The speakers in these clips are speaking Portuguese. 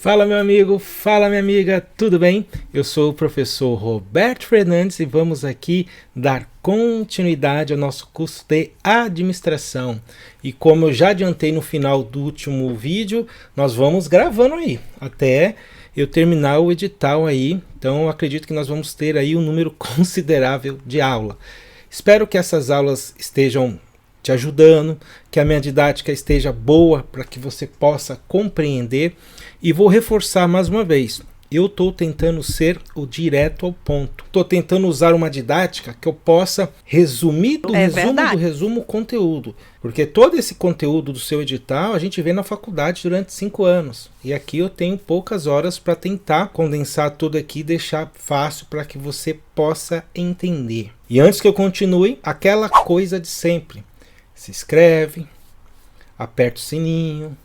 Fala meu amigo, fala minha amiga, tudo bem? Eu sou o professor Roberto Fernandes e vamos aqui dar continuidade ao nosso curso de administração. E como eu já adiantei no final do último vídeo, nós vamos gravando aí, até eu terminar o edital aí. Então eu acredito que nós vamos ter aí um número considerável de aula. Espero que essas aulas estejam te ajudando, que a minha didática esteja boa para que você possa compreender. E vou reforçar mais uma vez, eu estou tentando ser o direto ao ponto. Estou tentando usar uma didática que eu possa resumir do resumo o conteúdo. Porque todo esse conteúdo do seu edital a gente vê na faculdade durante 5 anos. E aqui eu tenho poucas horas para tentar condensar tudo aqui e deixar fácil para que você possa entender. E antes que eu continue, aquela coisa de sempre. Se inscreve, aperta o sininho,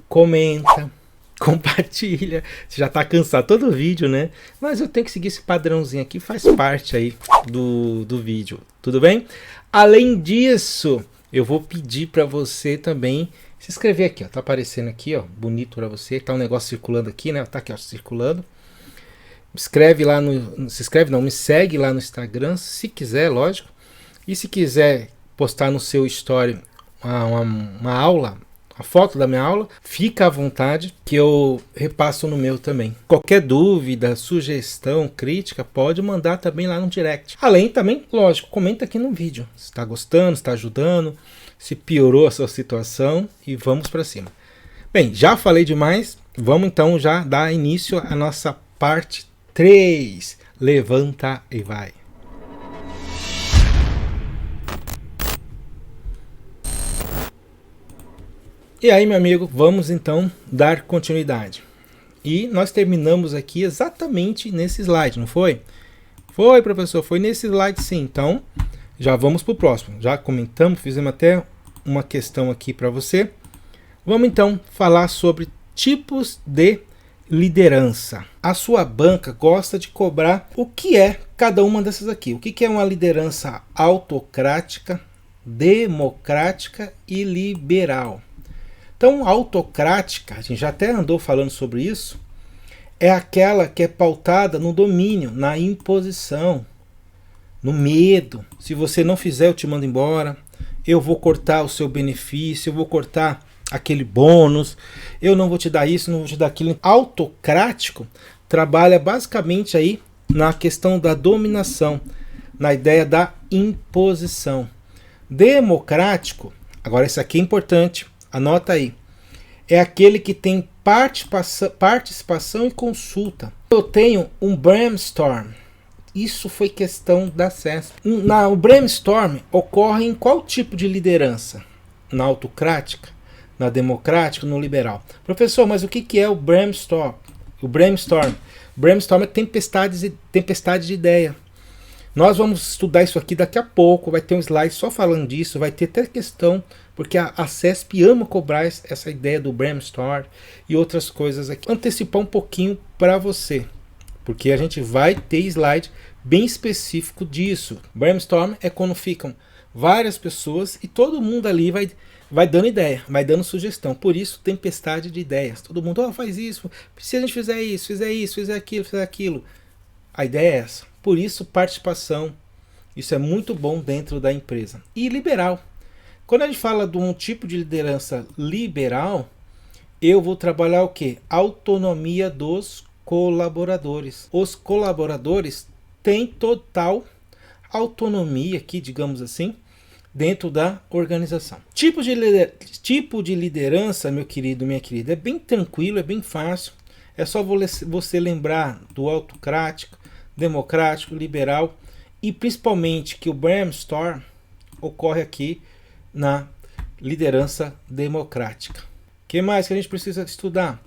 comenta, compartilha. Você já está cansado todo o vídeo, né? Mas eu tenho que seguir esse padrãozinho aqui, faz parte aí do vídeo, tudo bem? Além disso, eu vou pedir para você também se inscrever aqui, ó. Tá aparecendo aqui, ó, bonito para você. Tá um negócio circulando aqui, né? Tá aqui, ó, circulando. Me segue lá no Instagram, se quiser, lógico. E se quiser postar no seu story uma aula, a foto da minha aula, fica à vontade que eu repasso no meu também. Qualquer dúvida, sugestão, crítica, pode mandar também lá no direct. Além também, lógico, comenta aqui no vídeo. Se está gostando, se está ajudando, se piorou a sua situação e vamos para cima. Bem, já falei demais, vamos então já dar início à nossa parte 3. Levanta e vai. E aí, meu amigo, vamos então dar continuidade. E nós terminamos aqui exatamente nesse slide, não foi? Foi, professor, foi nesse slide sim. Então, já vamos para o próximo. Já comentamos, fizemos até uma questão aqui para você. Vamos então falar sobre tipos de liderança. A sua banca gosta de cobrar o que é cada uma dessas aqui. O que é uma liderança autocrática, democrática e liberal? Então, autocrática, a gente já até andou falando sobre isso, é aquela que é pautada no domínio, na imposição, no medo. Se você não fizer, eu te mando embora, eu vou cortar o seu benefício, eu vou cortar aquele bônus, eu não vou te dar isso, não vou te dar aquilo. Autocrático trabalha basicamente aí na questão da dominação, na ideia da imposição. Democrático, agora isso aqui é importante, anota aí. É aquele que tem participação e consulta. Eu tenho um brainstorm. Isso foi questão da CESP. O brainstorm ocorre em qual tipo de liderança? Na autocrática, na democrática, no liberal. Professor, mas o que é o brainstorm? O brainstorm é tempestade de ideia. Nós vamos estudar isso aqui daqui a pouco, vai ter um slide só falando disso, vai ter até questão, porque a CESP ama cobrar essa ideia do brainstorm e outras coisas aqui. Antecipar um pouquinho para você, porque a gente vai ter slide bem específico disso. Brainstorm é quando ficam várias pessoas e todo mundo ali vai dando ideia, vai dando sugestão. Por isso, tempestade de ideias. Todo mundo, faz isso, se a gente fizer isso, fizer aquilo. A ideia é essa. Por isso, participação, isso é muito bom dentro da empresa. E liberal. Quando a gente fala de um tipo de liderança liberal, eu vou trabalhar o quê? Autonomia dos colaboradores. Os colaboradores têm total autonomia aqui, digamos assim, dentro da organização. Tipo de liderança, meu querido, minha querida, é bem tranquilo, é bem fácil. É só você lembrar do autocrático, democrático, liberal e principalmente que o brainstorm ocorre aqui na liderança democrática. O que mais que a gente precisa estudar?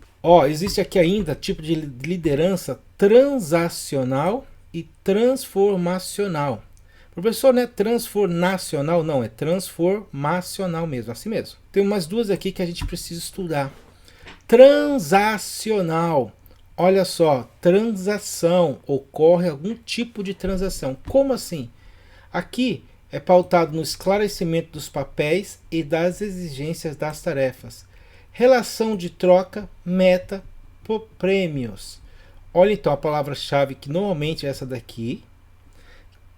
Existe aqui ainda tipo de liderança transacional e transformacional. Professor, não é transformacional? Não, é transformacional mesmo, assim mesmo. Tem umas duas aqui que a gente precisa estudar. Transacional. Olha só, transação, ocorre algum tipo de transação. Como assim? Aqui é pautado no esclarecimento dos papéis e das exigências das tarefas. Relação de troca, meta por prêmios. Olha então a palavra-chave que normalmente é essa daqui.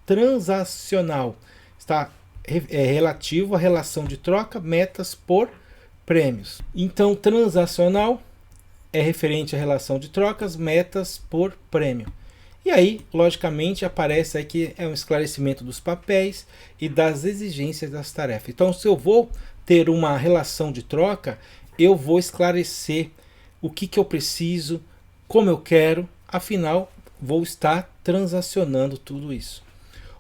Transacional. Está relativo à relação de troca, metas por prêmios. Então, transacional é referente à relação de trocas, metas por prêmio. E aí, logicamente, aparece aqui um esclarecimento dos papéis e das exigências das tarefas. Então, se eu vou ter uma relação de troca, eu vou esclarecer o que eu preciso, como eu quero, afinal, vou estar transacionando tudo isso.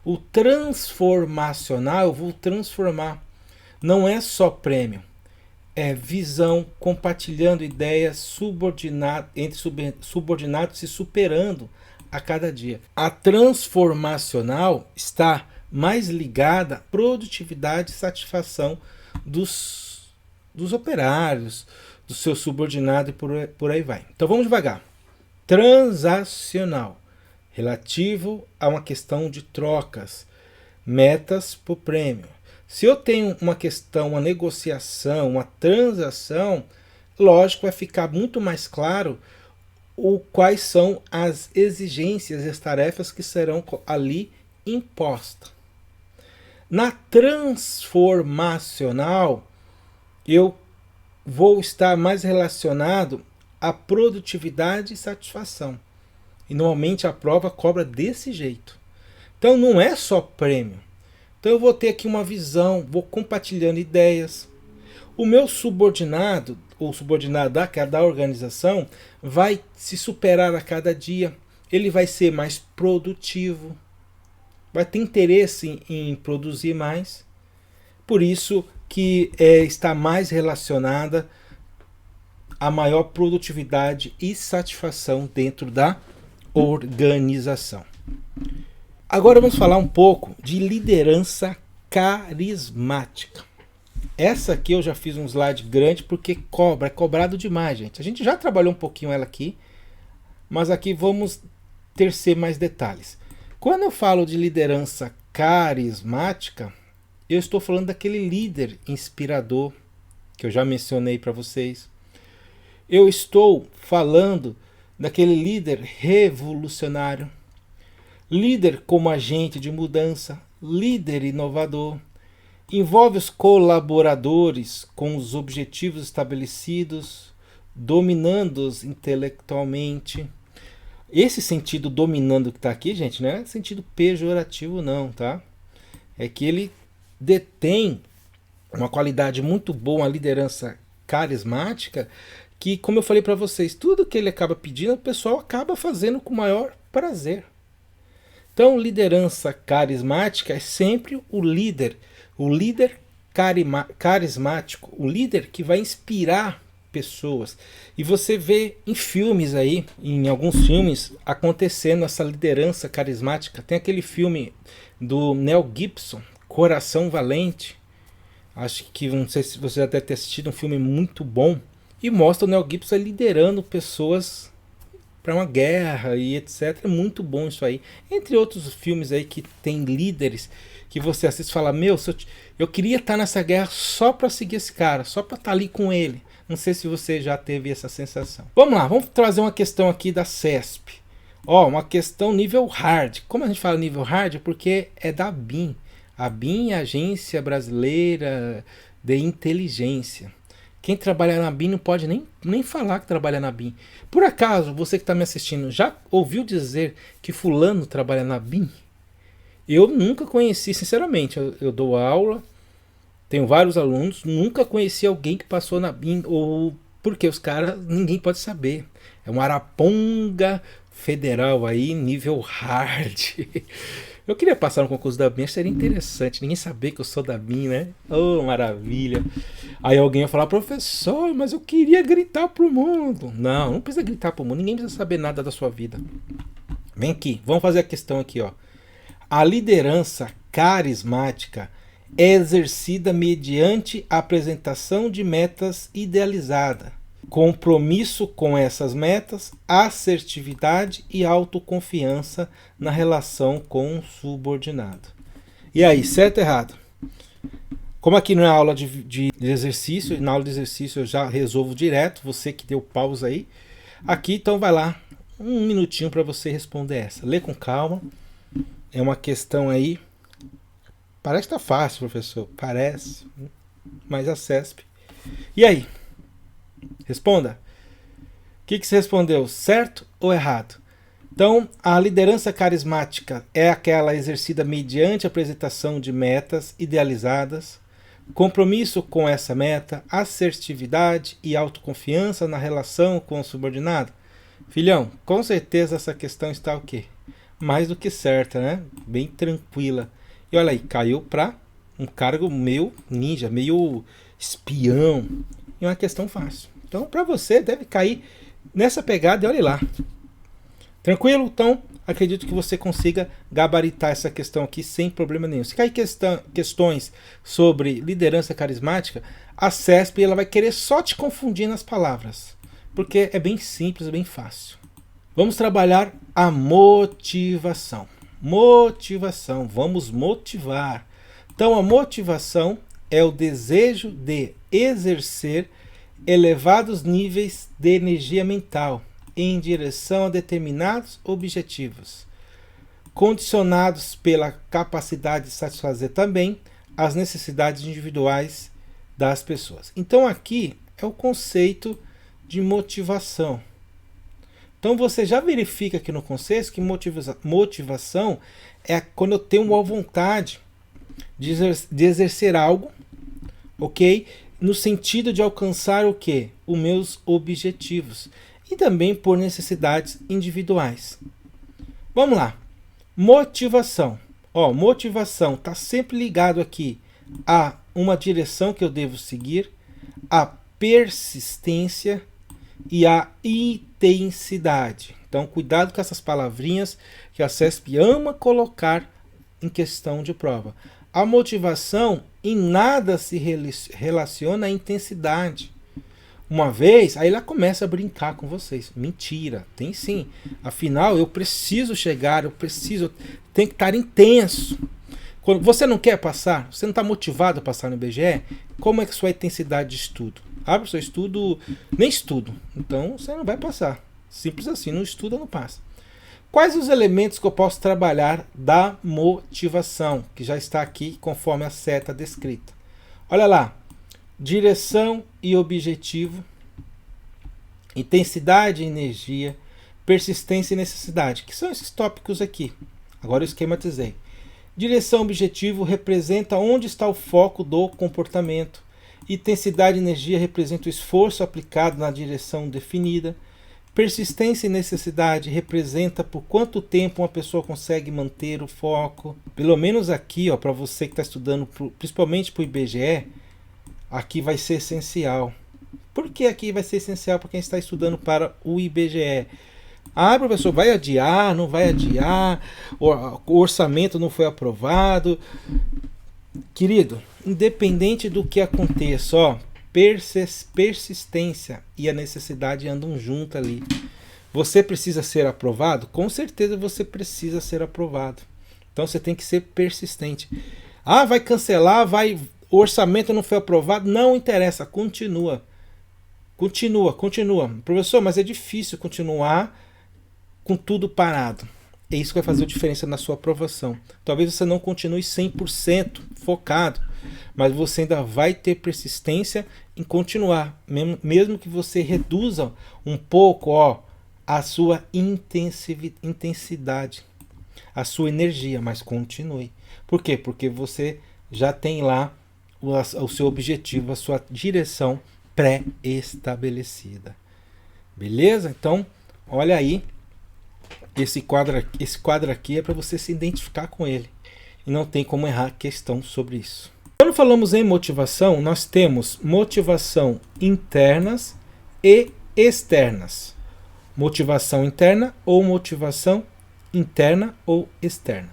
O transformacional, eu vou transformar. Não é só prêmio, é visão, compartilhando ideias, entre subordinados se superando a cada dia. A transformacional está mais ligada à produtividade e satisfação dos operários, do seu subordinado e por aí vai. Então vamos devagar. Transacional, relativo a uma questão de trocas, metas por prêmio. Se eu tenho uma questão, uma negociação, uma transação, lógico, vai ficar muito mais claro quais são as exigências e as tarefas que serão ali impostas. Na transformacional, eu vou estar mais relacionado à produtividade e satisfação. E normalmente a prova cobra desse jeito. Então não é só prêmio. Então eu vou ter aqui uma visão, vou compartilhando ideias. O meu subordinado, ou subordinado da organização, vai se superar a cada dia. Ele vai ser mais produtivo, vai ter interesse em produzir mais. Por isso que está mais relacionada a maior produtividade e satisfação dentro da organização. Agora vamos falar um pouco de liderança carismática. Essa aqui eu já fiz um slide grande porque é cobrado demais, gente. A gente já trabalhou um pouquinho ela aqui, mas aqui vamos tecer mais detalhes. Quando eu falo de liderança carismática, eu estou falando daquele líder inspirador que eu já mencionei para vocês. Eu estou falando daquele líder revolucionário, líder como agente de mudança, líder inovador. Envolve os colaboradores com os objetivos estabelecidos, dominando-os intelectualmente. Esse sentido dominando que está aqui, gente, não é sentido pejorativo não, tá? É que ele detém uma qualidade muito boa, uma liderança carismática, que, como eu falei para vocês, tudo que ele acaba pedindo, o pessoal acaba fazendo com o maior prazer. Então, liderança carismática é sempre o líder carismático, o líder que vai inspirar pessoas. E você vê em filmes aí, em alguns filmes, acontecendo essa liderança carismática. Tem aquele filme do Mel Gibson, Coração Valente. Acho que, não sei se você já deve ter assistido, um filme muito bom. E mostra o Mel Gibson liderando pessoas para uma guerra e etc. É muito bom isso aí. Entre outros filmes aí que tem líderes que você assiste e fala, meu, eu queria estar nessa guerra só para seguir esse cara, só para estar ali com ele. Não sei se você já teve essa sensação. Vamos lá, vamos trazer uma questão aqui da CESP. Uma questão nível hard. Como a gente fala nível hard? Porque é da ABIN. A ABIN é a Agência Brasileira de Inteligência. Quem trabalha na ABIN não pode nem falar que trabalha na ABIN. Por acaso, você que está me assistindo, já ouviu dizer que fulano trabalha na ABIN? Eu nunca conheci, sinceramente. Eu dou aula, tenho vários alunos, nunca conheci alguém que passou na ABIN, ou porque os caras, ninguém pode saber. É uma araponga federal aí, nível hard. Eu queria passar no concurso da ABIN, seria interessante, ninguém saber que eu sou da ABIN, né? Oh, maravilha. Aí alguém ia falar, professor, mas eu queria gritar pro mundo. Não precisa gritar pro mundo, ninguém precisa saber nada da sua vida. Vem aqui, vamos fazer a questão aqui, ó. A liderança carismática é exercida mediante a apresentação de metas idealizadas, compromisso com essas metas, assertividade e autoconfiança na relação com o subordinado. E aí, certo ou errado? Como aqui não é aula de exercício, na aula de exercício eu já resolvo direto, você que deu pausa aí. Aqui, então vai lá, um minutinho para você responder essa. Lê com calma, é uma questão aí, parece que tá fácil, professor, parece, mas a CESP. E aí? Responda. O que você respondeu, certo ou errado? Então, a liderança carismática é aquela exercida mediante a apresentação de metas idealizadas, compromisso com essa meta, assertividade e autoconfiança na relação com o subordinado. Filhão, com certeza essa questão está o quê? Mais do que certa, né? Bem tranquila. E olha aí, caiu para um cargo meio ninja, meio espião. E uma questão fácil. Então, para você, deve cair nessa pegada e olha lá. Tranquilo? Então, acredito que você consiga gabaritar essa questão aqui sem problema nenhum. Se cair questões sobre liderança carismática, a CESP ela vai querer só te confundir nas palavras. Porque é bem simples, é bem fácil. Vamos trabalhar a motivação. Motivação, vamos motivar. Então, a motivação é o desejo de exercer elevados níveis de energia mental em direção a determinados objetivos, condicionados pela capacidade de satisfazer também as necessidades individuais das pessoas. Então aqui é o conceito de motivação. Então você já verifica aqui no conceito que motivação é quando eu tenho uma vontade de exercer algo, ok? No sentido de alcançar o quê? Os meus objetivos. E também por necessidades individuais. Vamos lá. Motivação. Motivação está sempre ligado aqui a uma direção que eu devo seguir, a persistência e a intensidade. Então, cuidado com essas palavrinhas que a CESP ama colocar em questão de prova. A motivação em nada se relaciona à intensidade. Uma vez, aí ela começa a brincar com vocês. Mentira, tem sim. Afinal, eu preciso chegar, tem que estar intenso. Quando você não quer passar, você não está motivado a passar no IBGE, como é que a sua intensidade de estudo? Abre o seu estudo, nem estudo. Então, você não vai passar. Simples assim, não estuda, não passa. Quais os elementos que eu posso trabalhar da motivação, que já está aqui conforme a seta descrita? Olha lá. Direção e objetivo, intensidade e energia, persistência e necessidade, que são esses tópicos aqui. Agora eu esquematizei. Direção e objetivo representa onde está o foco do comportamento. Intensidade e energia representa o esforço aplicado na direção definida. Persistência e necessidade representa por quanto tempo uma pessoa consegue manter o foco. Pelo menos aqui, para você que está estudando, principalmente para o IBGE, aqui vai ser essencial. Por que aqui vai ser essencial para quem está estudando para o IBGE? Professor, vai adiar, não vai adiar, o orçamento não foi aprovado. Querido, independente do que aconteça, persistência e a necessidade andam junto ali. Você precisa ser aprovado? Com certeza você precisa ser aprovado. Então você tem que ser persistente. Vai cancelar, o orçamento não foi aprovado, não interessa, continua. Professor, mas é difícil continuar com tudo parado. É isso que vai fazer a diferença na sua aprovação. Talvez você não continue 100% focado, mas você ainda vai ter persistência em continuar, mesmo que você reduza um pouco a sua intensidade, a sua energia, mas continue. Por quê? Porque você já tem lá o seu objetivo, a sua direção pré-estabelecida. Beleza? Então, olha aí, esse quadro aqui é para você se identificar com ele. E não tem como errar questão sobre isso. Quando falamos em motivação, nós temos motivação internas e externas. Motivação interna ou motivação interna ou externa.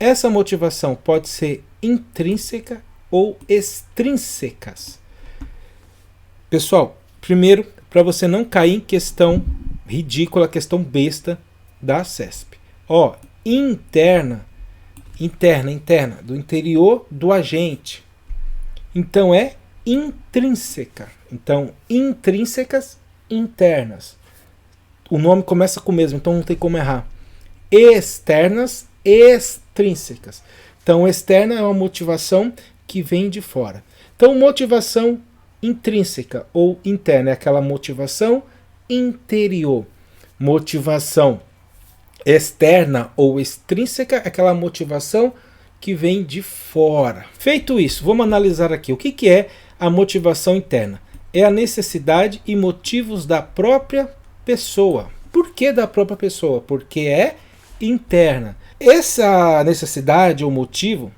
Essa motivação pode ser intrínseca ou extrínsecas. Pessoal, primeiro, para você não cair em questão ridícula, questão besta da CESP. Interna, do interior do agente. Então é intrínseca. Então, intrínsecas, internas. O nome começa com o mesmo, então não tem como errar. Externas, extrínsecas. Então, externa é uma motivação que vem de fora. Então, motivação intrínseca ou interna é aquela motivação interior. Motivação externa ou extrínseca é aquela motivação que vem de fora. Feito isso, vamos analisar aqui. O que é a motivação interna? É a necessidade e motivos da própria pessoa. Por que da própria pessoa? Porque é interna. Essa necessidade ou motivo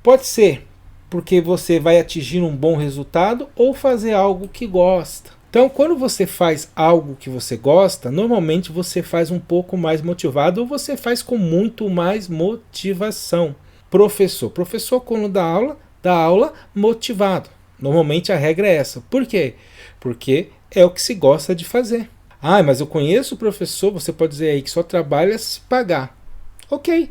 pode ser porque você vai atingir um bom resultado ou fazer algo que gosta. Então, quando você faz algo que você gosta, normalmente você faz um pouco mais motivado ou você faz com muito mais motivação. Professor quando dá aula motivado. Normalmente a regra é essa. Por quê? Porque é o que se gosta de fazer. Ah, mas eu conheço o professor, você pode dizer aí que só trabalha se pagar. Ok.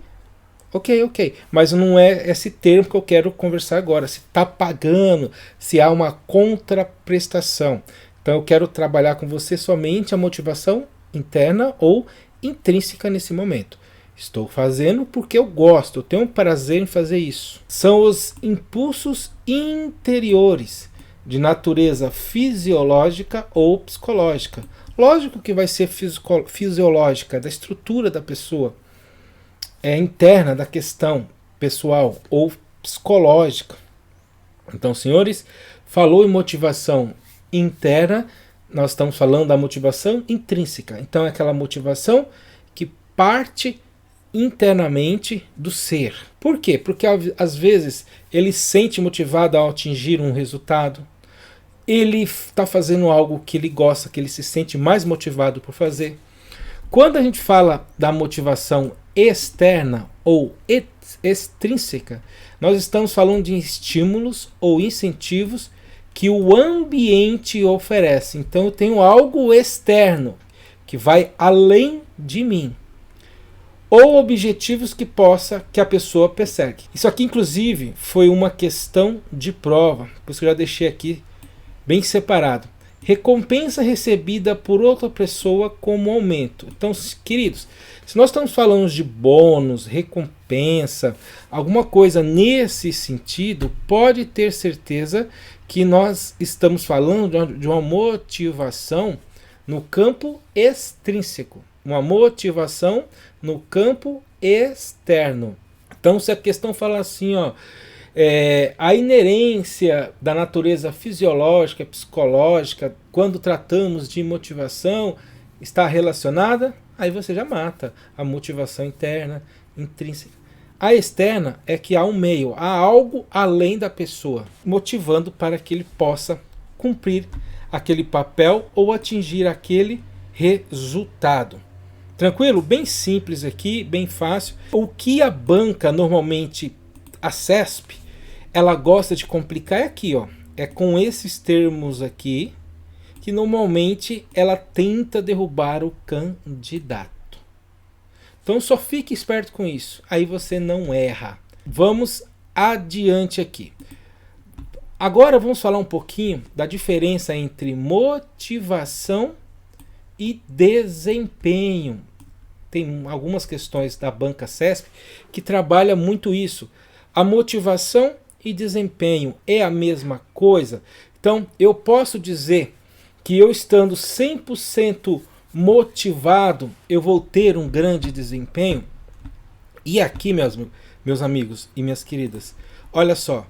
Mas não é esse termo que eu quero conversar agora. Se está pagando, se há uma contraprestação. Então eu quero trabalhar com você somente a motivação interna ou intrínseca nesse momento. Estou fazendo porque eu gosto, eu tenho prazer em fazer isso. São os impulsos interiores de natureza fisiológica ou psicológica. Lógico que vai ser fisiológica, da estrutura da pessoa. É interna da questão pessoal ou psicológica. Então, senhores, falou em motivação interna, nós estamos falando da motivação intrínseca. Então, é aquela motivação que parte internamente do ser. Por quê? Porque às vezes ele se sente motivado ao atingir um resultado, ele está fazendo algo que ele gosta, que ele se sente mais motivado por fazer. Quando a gente fala da motivação externa ou extrínseca, nós estamos falando de estímulos ou incentivos que o ambiente oferece. Então eu tenho algo externo que vai além de mim. Ou objetivos que a pessoa persegue. Isso aqui, inclusive, foi uma questão de prova, por isso que eu já deixei aqui bem separado. Recompensa recebida por outra pessoa como aumento. Então, queridos, se nós estamos falando de bônus, recompensa, alguma coisa nesse sentido, pode ter certeza que nós estamos falando de uma motivação no campo extrínseco. Uma motivação no campo externo. Então, se a questão fala assim, ó, a inerência da natureza fisiológica, psicológica, quando tratamos de motivação, está relacionada, aí você já mata a motivação interna, intrínseca. A externa é que há um meio, há algo além da pessoa, motivando para que ele possa cumprir aquele papel ou atingir aquele resultado. Tranquilo? Bem simples aqui, bem fácil. O que a banca normalmente, a CESP, ela gosta de complicar é aqui, ó. É com esses termos aqui que normalmente ela tenta derrubar o candidato. Então só fique esperto com isso. Aí você não erra. Vamos adiante aqui. Agora vamos falar um pouquinho da diferença entre motivação e desempenho. Tem algumas questões da banca CESP que trabalha muito isso. A motivação e desempenho é a mesma coisa? Então, eu posso dizer que eu estando 100% motivado, eu vou ter um grande desempenho? E aqui, meus amigos e minhas queridas, olha só,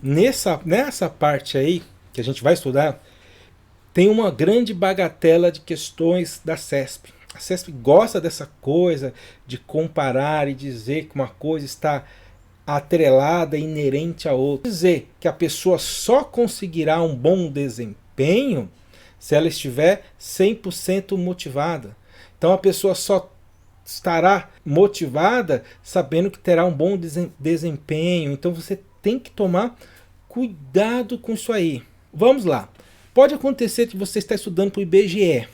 nessa parte aí, que a gente vai estudar, tem uma grande bagatela de questões da CESP. A CESP gosta dessa coisa de comparar e dizer que uma coisa está atrelada, inerente a outra. Dizer que a pessoa só conseguirá um bom desempenho se ela estiver 100% motivada. Então a pessoa só estará motivada sabendo que terá um bom desempenho. Então você tem que tomar cuidado com isso aí. Vamos lá. Pode acontecer que você está estudando para o IBGE.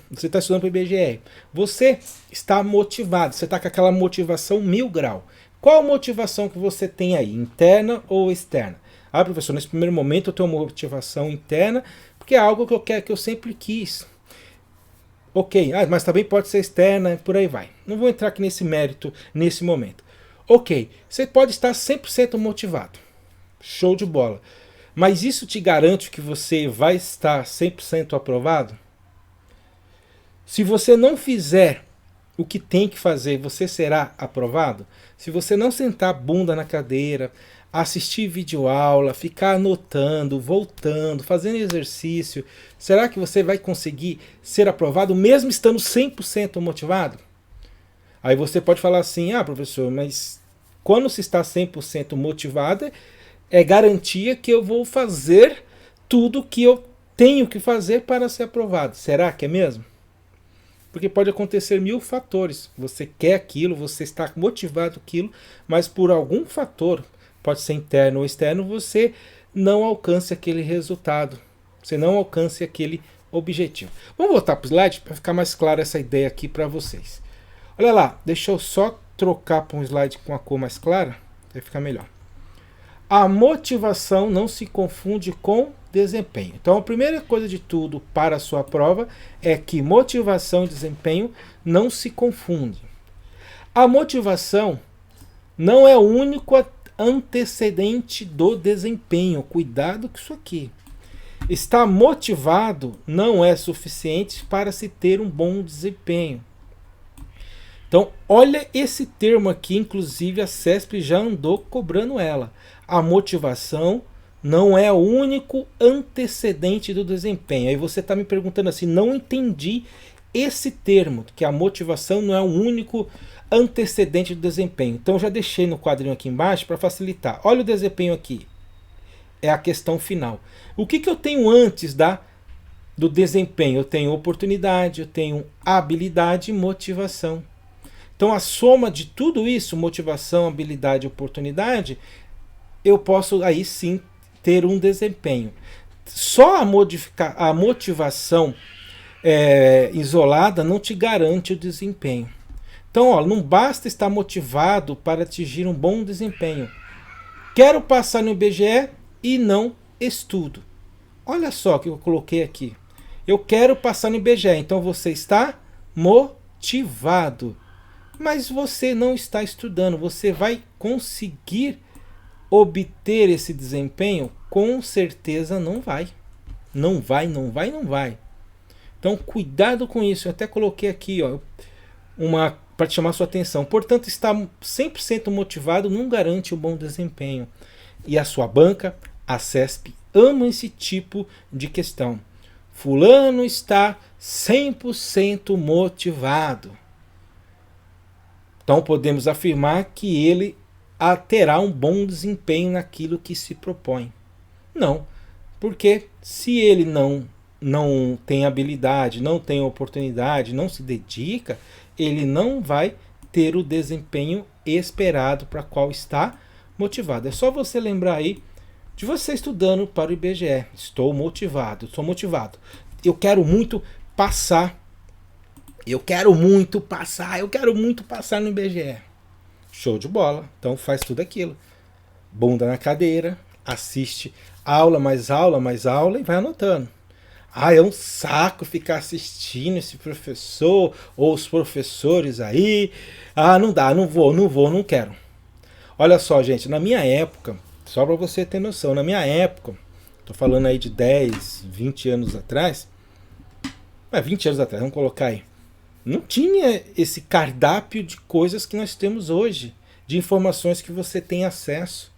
Você está motivado, você está com aquela motivação 1000 graus. Qual a motivação que você tem aí, interna ou externa? Ah, professor, nesse primeiro momento eu tenho uma motivação interna, porque é algo que eu quero, que eu sempre quis. Ok, mas também pode ser externa, por aí vai. Não vou entrar aqui nesse mérito nesse momento. Ok, você pode estar 100% motivado. Show de bola. Mas isso te garante que você vai estar 100% aprovado? Se você não fizer o que tem que fazer, você será aprovado? Se você não sentar a bunda na cadeira, assistir videoaula, ficar anotando, voltando, fazendo exercício, será que você vai conseguir ser aprovado mesmo estando 100% motivado? Aí você pode falar assim, professor, mas quando se está 100% motivado, é garantia que eu vou fazer tudo que eu tenho que fazer para ser aprovado. Será que é mesmo? Porque pode acontecer 1000 fatores. Você quer aquilo, você está motivado aquilo, mas por algum fator, pode ser interno ou externo, você não alcance aquele resultado. Você não alcance aquele objetivo. Vamos voltar para o slide para ficar mais clara essa ideia aqui para vocês. Olha lá, deixa eu só trocar para um slide com a cor mais clara, vai ficar melhor. A motivação não se confunde com desempenho. Então, a primeira coisa de tudo para a sua prova é que motivação e desempenho não se confundem. A motivação não é o único antecedente do desempenho. Cuidado com isso aqui. Estar motivado não é suficiente para se ter um bom desempenho. Então, olha esse termo aqui, inclusive a CESP já andou cobrando ela. A motivação não é o único antecedente do desempenho. Aí você está me perguntando assim, não entendi esse termo, que a motivação não é o único antecedente do desempenho. Então, eu já deixei no quadrinho aqui embaixo para facilitar. Olha o desempenho aqui. É a questão final. O que eu tenho antes do desempenho? Eu tenho oportunidade, eu tenho habilidade e motivação. Então, a soma de tudo isso, motivação, habilidade e oportunidade, eu posso aí sim ter um desempenho. Só a motivação isolada não te garante o desempenho. Então, não basta estar motivado para atingir um bom desempenho. Quero passar no IBGE e não estudo. Olha só o que eu coloquei aqui. Eu quero passar no IBGE, então você está motivado. Mas você não está estudando. Você vai conseguir obter esse desempenho? Com certeza não vai. Não vai. Então, cuidado com isso. Eu até coloquei aqui, para chamar sua atenção. Portanto, estar 100% motivado não garante um bom desempenho. E a sua banca, a CESP, ama esse tipo de questão. Fulano está 100% motivado. Então, podemos afirmar que ele terá um bom desempenho naquilo que se propõe. Não, porque se ele não tem habilidade, não tem oportunidade, não se dedica, ele não vai ter o desempenho esperado para qual está motivado. É só você lembrar aí de você estudando para o IBGE. Estou motivado. Eu quero muito passar. Eu quero muito passar no IBGE. Show de bola. Então faz tudo aquilo. Bunda na cadeira, assiste aula e vai anotando. É um saco ficar assistindo esse professor ou os professores aí. Não dá, não quero. Olha só, gente, na minha época, só para você ter noção, na minha época, tô falando aí de 10, 20 anos atrás, 20 anos atrás, vamos colocar aí, não tinha esse cardápio de coisas que nós temos hoje, de informações que você tem acesso.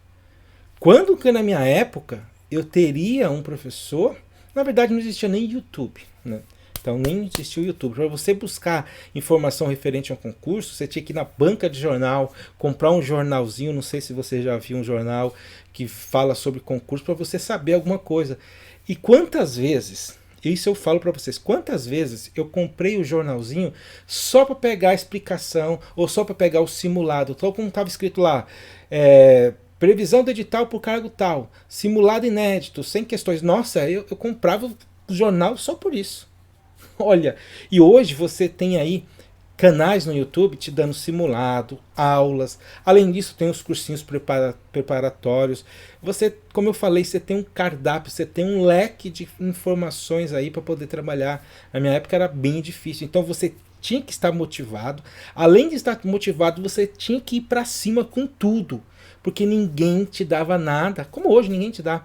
Quando que na minha época eu teria um professor, na verdade não existia nem YouTube, né? Então nem existia o YouTube. Para você buscar informação referente a um concurso, você tinha que ir na banca de jornal, comprar um jornalzinho, não sei se você já viu um jornal que fala sobre concurso, para você saber alguma coisa. E quantas vezes... Isso eu falo para vocês. Quantas vezes eu comprei o jornalzinho só para pegar a explicação ou só para pegar o simulado? Então, como estava escrito lá, previsão do edital por cargo tal, simulado inédito, sem questões. Nossa, eu comprava o jornal só por isso. Olha, e hoje você tem aí canais no YouTube te dando simulado, aulas. Além disso, tem os cursinhos preparatórios. Você, como eu falei, você tem um cardápio, você tem um leque de informações aí para poder trabalhar. Na minha época era bem difícil, então você tinha que estar motivado. Além de estar motivado, você tinha que ir para cima com tudo, porque ninguém te dava nada, como hoje ninguém te dá.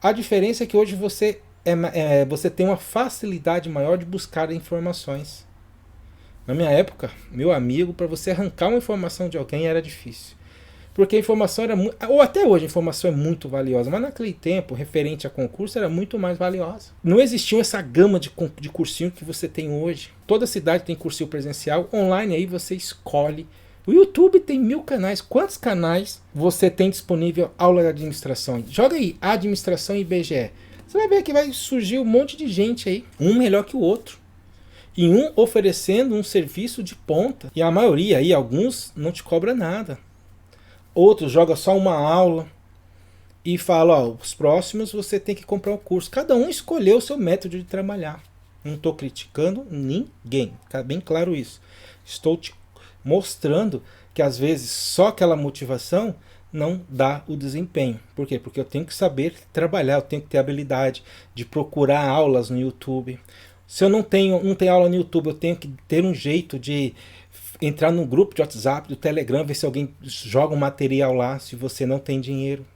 A diferença é que hoje você tem uma facilidade maior de buscar informações. Na minha época, meu amigo, para você arrancar uma informação de alguém era difícil. Porque a informação era muito. Ou até hoje a informação é muito valiosa, mas naquele tempo, referente a concurso, era muito mais valiosa. Não existia essa gama de cursinho que você tem hoje. Toda cidade tem cursinho presencial. Online aí você escolhe. O YouTube tem 1000 canais. Quantos canais você tem disponível aula de administração? Joga aí, administração e IBGE. Você vai ver que vai surgir um monte de gente aí, um melhor que o outro. E um oferecendo um serviço de ponta. E a maioria aí, alguns, não te cobra nada. Outros joga só uma aula e fala, ó, os próximos você tem que comprar o curso. Cada um escolheu o seu método de trabalhar. Não estou criticando ninguém, tá bem claro isso. Estou te mostrando que às vezes só aquela motivação não dá o desempenho. Por quê? Porque eu tenho que saber trabalhar, eu tenho que ter habilidade de procurar aulas no YouTube. Se eu não tenho aula no YouTube, eu tenho que ter um jeito de entrar no grupo de WhatsApp, do Telegram, ver se alguém joga um material lá, se você não tem dinheiro.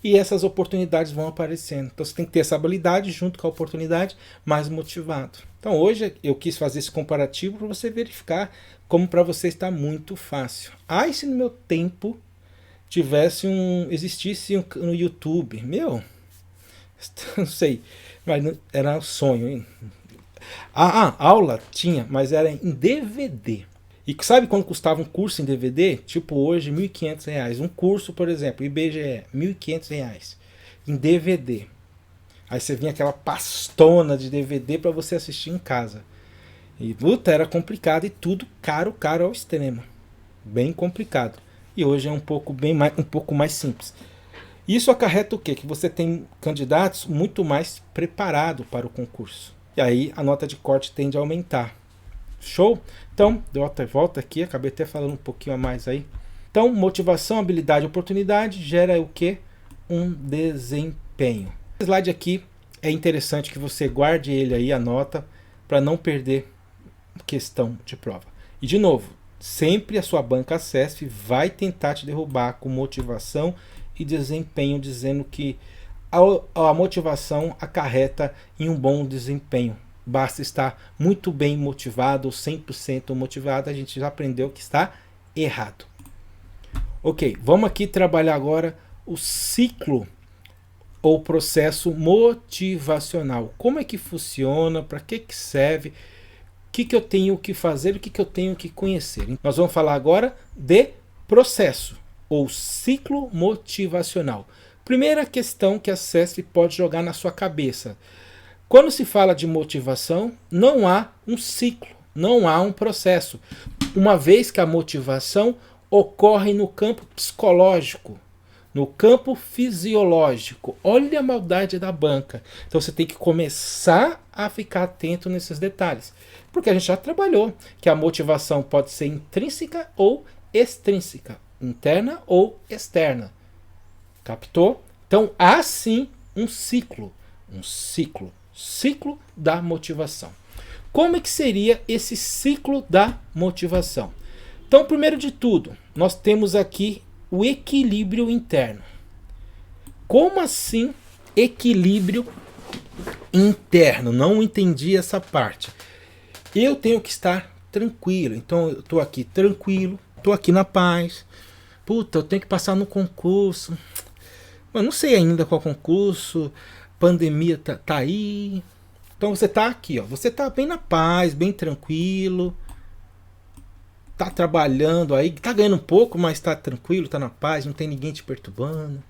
E essas oportunidades vão aparecendo. Então você tem que ter essa habilidade junto com a oportunidade, mais motivado. Então hoje eu quis fazer esse comparativo para você verificar como para você está muito fácil. E se no meu tempo existisse no YouTube? Meu, não sei, mas era um sonho, hein? Aula tinha, mas era em DVD. E sabe quando custava um curso em DVD? Tipo hoje, R$ 1.500. Um curso, por exemplo, IBGE, R$ 1.500 em DVD. Aí você vinha aquela pastona de DVD para você assistir em casa. E puta, era complicado e tudo caro ao extremo. Bem complicado. E hoje é um pouco mais simples. Isso acarreta o quê? Que você tem candidatos muito mais preparados para o concurso. E aí a nota de corte tende a aumentar. Show? Então, deu outra volta aqui, acabei até falando um pouquinho a mais aí. Então, motivação, habilidade e oportunidade gera o quê? Um desempenho. Esse slide aqui é interessante que você guarde ele aí, anota, para não perder questão de prova. E de novo, sempre a sua banca CESP vai tentar te derrubar com motivação e desempenho, dizendo que a motivação acarreta em um bom desempenho. Basta estar muito bem motivado, 100% motivado, a gente já aprendeu que está errado. Ok, vamos aqui trabalhar agora o ciclo ou processo motivacional. Como é que funciona, para que serve, o que eu tenho que fazer, o que eu tenho que conhecer. Nós vamos falar agora de processo ou ciclo motivacional. Primeira questão que a CESP pode jogar na sua cabeça. Quando se fala de motivação, não há um ciclo, não há um processo. Uma vez que a motivação ocorre no campo psicológico, no campo fisiológico. Olha a maldade da banca. Então você tem que começar a ficar atento nesses detalhes. Porque a gente já trabalhou que a motivação pode ser intrínseca ou extrínseca, interna ou externa. Captou? Então há sim um ciclo da motivação. Como é que seria esse ciclo da motivação? Então, primeiro de tudo, nós temos aqui o equilíbrio interno. Como assim equilíbrio interno? Não entendi essa parte. Eu tenho que estar tranquilo. Então, eu estou aqui tranquilo, estou aqui na paz. Puta, eu tenho que passar no concurso. Eu não sei ainda qual concurso. Pandemia tá aí. Então você tá aqui, ó. Você tá bem na paz, bem tranquilo. Tá trabalhando aí, tá ganhando um pouco, mas tá tranquilo, tá na paz, não tem ninguém te perturbando.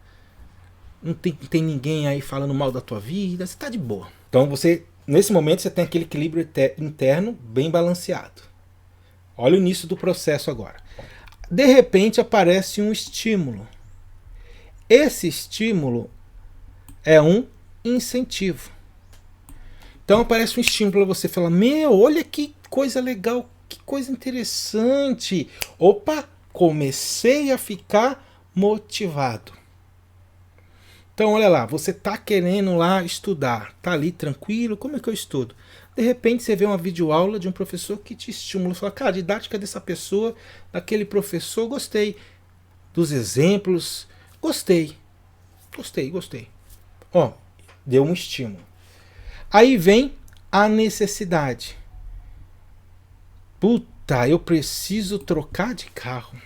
Não tem ninguém aí falando mal da tua vida, você tá de boa. Então você, nesse momento, você tem aquele equilíbrio interno bem balanceado. Olha o início do processo agora. De repente aparece um estímulo. Esse estímulo é um incentivo. Então aparece um estímulo para você falar: meu, olha que coisa legal, que coisa interessante. Opa, comecei a ficar motivado. Então, olha lá, você tá querendo lá estudar, tá ali tranquilo, como é que eu estudo? De repente você vê uma videoaula de um professor que te estimula, fala, cara, a didática dessa pessoa, daquele professor, gostei. Dos exemplos, gostei. Gostei. Ó, deu um estímulo. Aí vem a necessidade. Puta, eu preciso trocar de carro.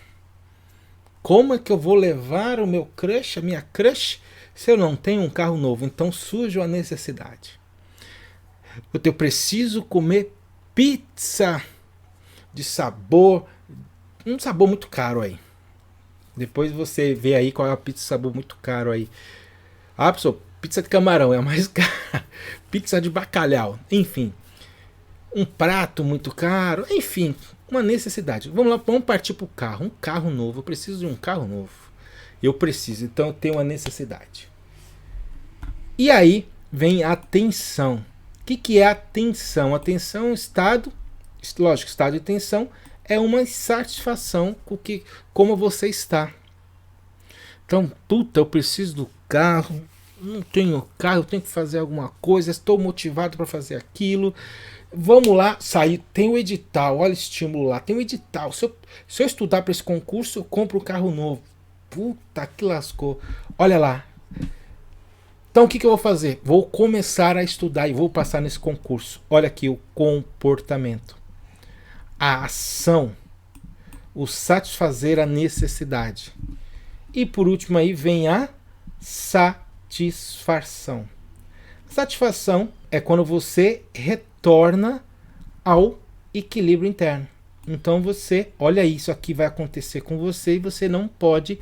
Como é que eu vou levar o meu crush, a minha crush, se eu não tenho um carro novo? Então surge a necessidade. Eu preciso comer pizza de sabor, um sabor muito caro aí. Depois você vê aí qual é a pizza de sabor muito caro aí. Ah, pessoal, pizza de camarão é a mais cara. Pizza de bacalhau, enfim. Um prato muito caro, enfim, uma necessidade. Vamos lá, vamos partir para o carro. Um carro novo, eu preciso de um carro novo. Eu preciso, então eu tenho uma necessidade. E aí vem a tensão. O que é a tensão? A tensão é um estado, lógico, estado de tensão é uma insatisfação com como você está. Então, puta, eu preciso do carro, não tenho carro, eu tenho que fazer alguma coisa, estou motivado para fazer aquilo. Vamos lá, sair, tem o edital, olha o estímulo lá, tem o edital. Se eu estudar para esse concurso, eu compro um carro novo. Puta que lascou. Olha lá. Então o que eu vou fazer? Vou começar a estudar e vou passar nesse concurso. Olha aqui o comportamento. A ação. O satisfazer a necessidade. E por último aí vem a satisfação. Satisfação é quando você retorna ao equilíbrio interno. Então você, olha isso aqui vai acontecer com você e você não pode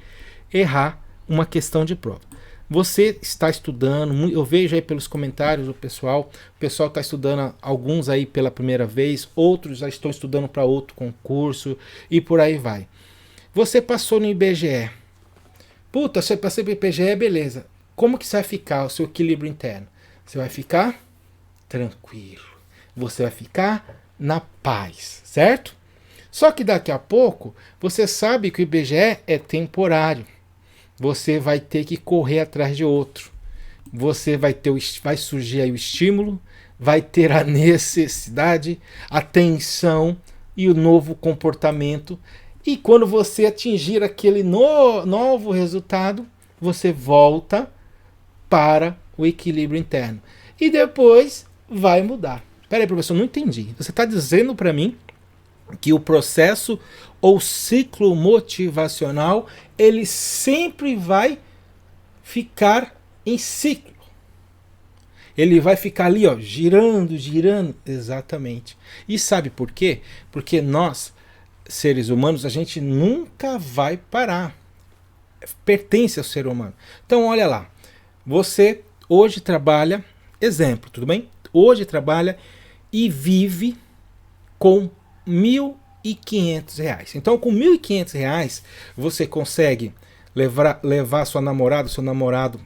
errar uma questão de prova. Você está estudando, eu vejo aí pelos comentários do pessoal, o pessoal está estudando alguns aí pela primeira vez, outros já estão estudando para outro concurso e por aí vai. Você passou no IBGE. Puta, você passou no IBGE, beleza. Como que você vai ficar o seu equilíbrio interno? Você vai ficar tranquilo. Você vai ficar na paz, certo? Só que daqui a pouco, você sabe que o IBGE é temporário. Você vai ter que correr atrás de outro. Você vai surgir aí o estímulo, vai ter a necessidade, a tensão e o novo comportamento. E quando você atingir aquele novo resultado, você volta para o equilíbrio interno. E depois vai mudar. Peraí, professor, não entendi. Você está dizendo para mim que o processo ou ciclo motivacional ele sempre vai ficar em ciclo. Ele vai ficar ali, ó, girando. Exatamente. E sabe por quê? Porque nós, seres humanos, a gente nunca vai parar. Pertence ao ser humano. Então, olha lá. Você hoje trabalha, exemplo, tudo bem? Hoje trabalha e vive com R$ 1.500. Então, com R$ 1.500, você consegue levar sua namorada, seu namorado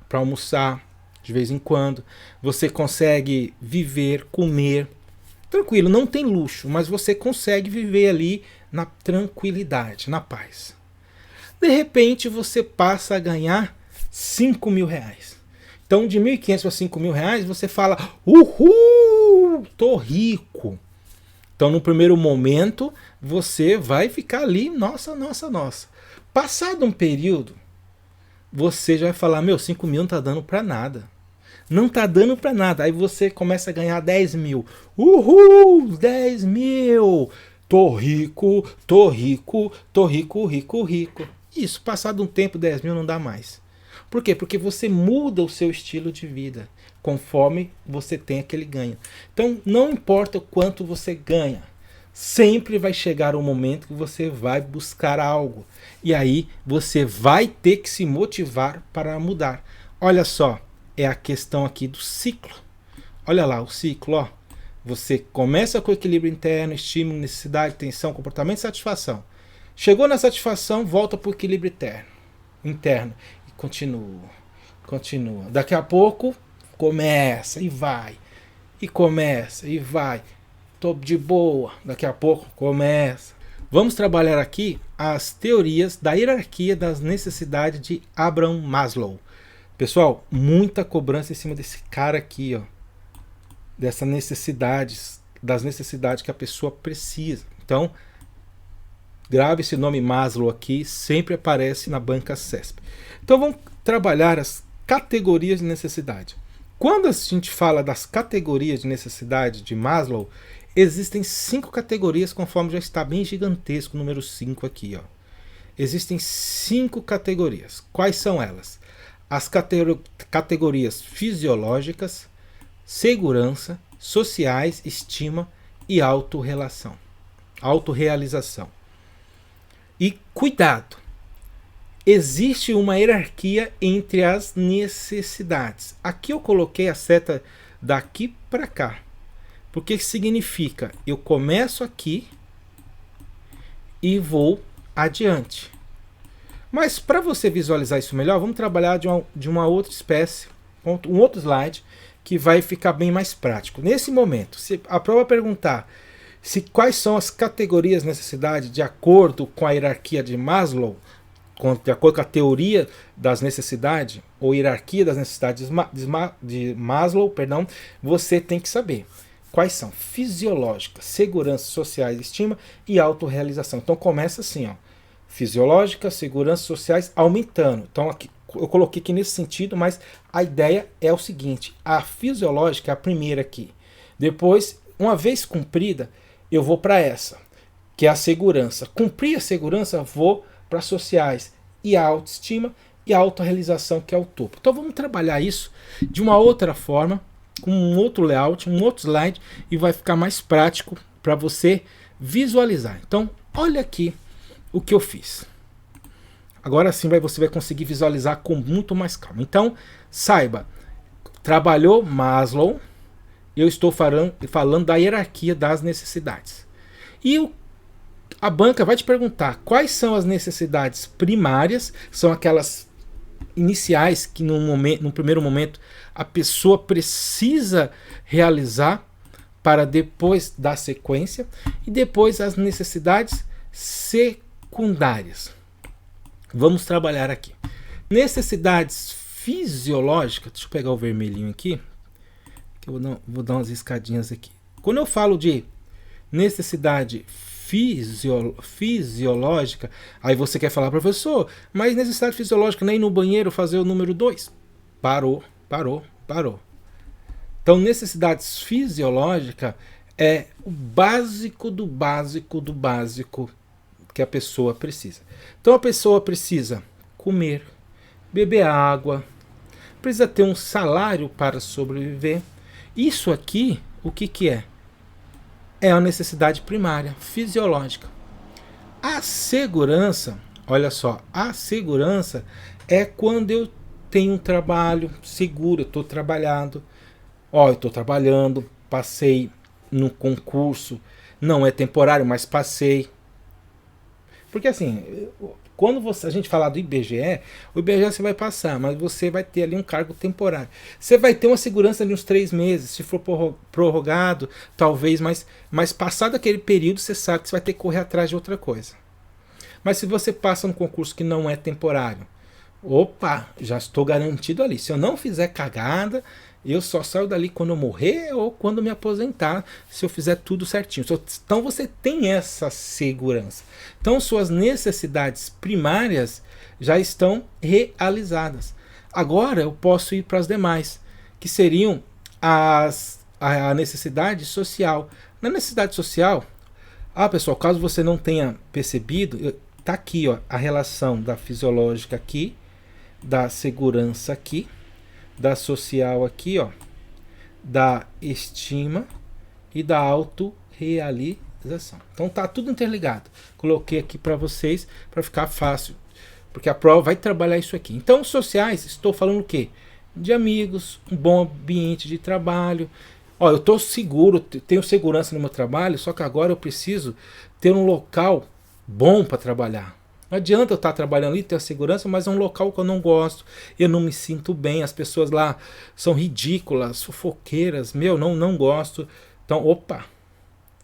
para almoçar de vez em quando. Você consegue viver, comer. Tranquilo, não tem luxo, mas você consegue viver ali na tranquilidade, na paz. De repente, você passa a ganhar R$ 5.000. Então, de 1.500 para R$ 5.000, você fala, uhul, tô rico. Então, no primeiro momento, você vai ficar ali, nossa. Passado um período, você já vai falar, 5 mil não tá dando para nada. Não tá dando para nada. Aí você começa a ganhar 10 mil. Uhul, 10 mil. Tô rico. Isso, passado um tempo, 10 mil não dá mais. Por quê? Porque você muda o seu estilo de vida conforme você tem aquele ganho. Então, não importa o quanto você ganha, sempre vai chegar um momento que você vai buscar algo. E aí, você vai ter que se motivar para mudar. Olha só, é a questão aqui do ciclo. Olha lá, o ciclo, ó. Você começa com o equilíbrio interno, estímulo, necessidade, tensão, comportamento e satisfação. Chegou na satisfação, volta para o equilíbrio interno. E continua. Daqui a pouco, começa e vai. tô de boa, daqui a pouco começa. Vamos trabalhar aqui as teorias da hierarquia das necessidades de Abraham Maslow. Pessoal, muita cobrança em cima desse cara aqui, ó. Dessas necessidades, das necessidades que a pessoa precisa. Então, grave esse nome Maslow aqui, sempre aparece na banca CESP. Então vamos trabalhar as categorias de necessidade. Quando a gente fala das categorias de necessidade de Maslow, existem 5 categorias, conforme já está bem gigantesco o número 5 aqui. Ó. Existem 5 categorias. Quais são elas? As categorias fisiológicas, segurança, sociais, estima e autorrelação, autorrealização. E cuidado, existe uma hierarquia entre as necessidades. Aqui eu coloquei a seta daqui para cá, porque significa eu começo aqui e vou adiante. Mas para você visualizar isso melhor, vamos trabalhar de uma outra espécie, um outro slide, que vai ficar bem mais prático. Nesse momento, se a prova perguntar quais são as categorias de necessidade de acordo com a hierarquia de Maslow, de acordo com a teoria das necessidades, ou hierarquia das necessidades de Maslow, perdão, você tem que saber quais são fisiológica, segurança, sociais, estima e autorrealização. Então começa assim, ó, fisiológica, segurança, sociais, aumentando. Então aqui, eu coloquei aqui nesse sentido, mas a ideia é o seguinte, a fisiológica é a primeira aqui. Depois, uma vez cumprida, eu vou para essa, que é a segurança. Cumprir a segurança, vou para sociais e a autoestima e a autorrealização, que é o topo. Então vamos trabalhar isso de uma outra forma, com um outro layout, um outro slide, e vai ficar mais prático para você visualizar. Então, olha aqui o que eu fiz. Agora sim você vai conseguir visualizar com muito mais calma. Então, saiba, trabalhou Maslow, eu estou falando da hierarquia das necessidades. E a banca vai te perguntar quais são as necessidades primárias, são aquelas iniciais que no primeiro momento a pessoa precisa realizar para depois dar sequência, e depois as necessidades secundárias. Vamos trabalhar aqui. Necessidades fisiológicas, deixa eu pegar o vermelhinho aqui, que eu vou dar umas escadinhas aqui. Quando eu falo de necessidade fisiológica, aí você quer falar, professor, mas necessidade fisiológica nem no banheiro fazer o número 2? Parou. Então, necessidades fisiológicas é o básico do básico do básico que a pessoa precisa. Então, a pessoa precisa comer, beber água, precisa ter um salário para sobreviver. Isso aqui, o que é? É a necessidade primária, fisiológica. A segurança, olha só, a segurança é quando eu tenho um trabalho seguro, eu estou trabalhando, eu estou trabalhando, passei no concurso, não é temporário, mas passei. Porque assim, quando a gente falar do IBGE, o IBGE você vai passar, mas você vai ter ali um cargo temporário. Você vai ter uma segurança de uns 3 meses, se for prorrogado, talvez, mas passado aquele período, você sabe que você vai ter que correr atrás de outra coisa. Mas se você passa num concurso que não é temporário, opa, já estou garantido ali. Se eu não fizer cagada, eu só saio dali quando eu morrer ou quando me aposentar, se eu fizer tudo certinho. Então você tem essa segurança. Então suas necessidades primárias já estão realizadas. Agora eu posso ir para as demais, que seriam a necessidade social. Na necessidade social, pessoal, caso você não tenha percebido, está aqui ó, a relação da fisiológica aqui, da segurança aqui, da social aqui, ó, da estima e da autorrealização. Então tá tudo interligado. Coloquei aqui para vocês para ficar fácil, porque a prova vai trabalhar isso aqui. Então, sociais, estou falando o quê? De amigos, um bom ambiente de trabalho. Eu estou seguro, tenho segurança no meu trabalho, só que agora eu preciso ter um local bom para trabalhar. Não adianta eu estar trabalhando ali, ter a segurança, mas é um local que eu não gosto, eu não me sinto bem, as pessoas lá são ridículas, fofoqueiras, não gosto. Então,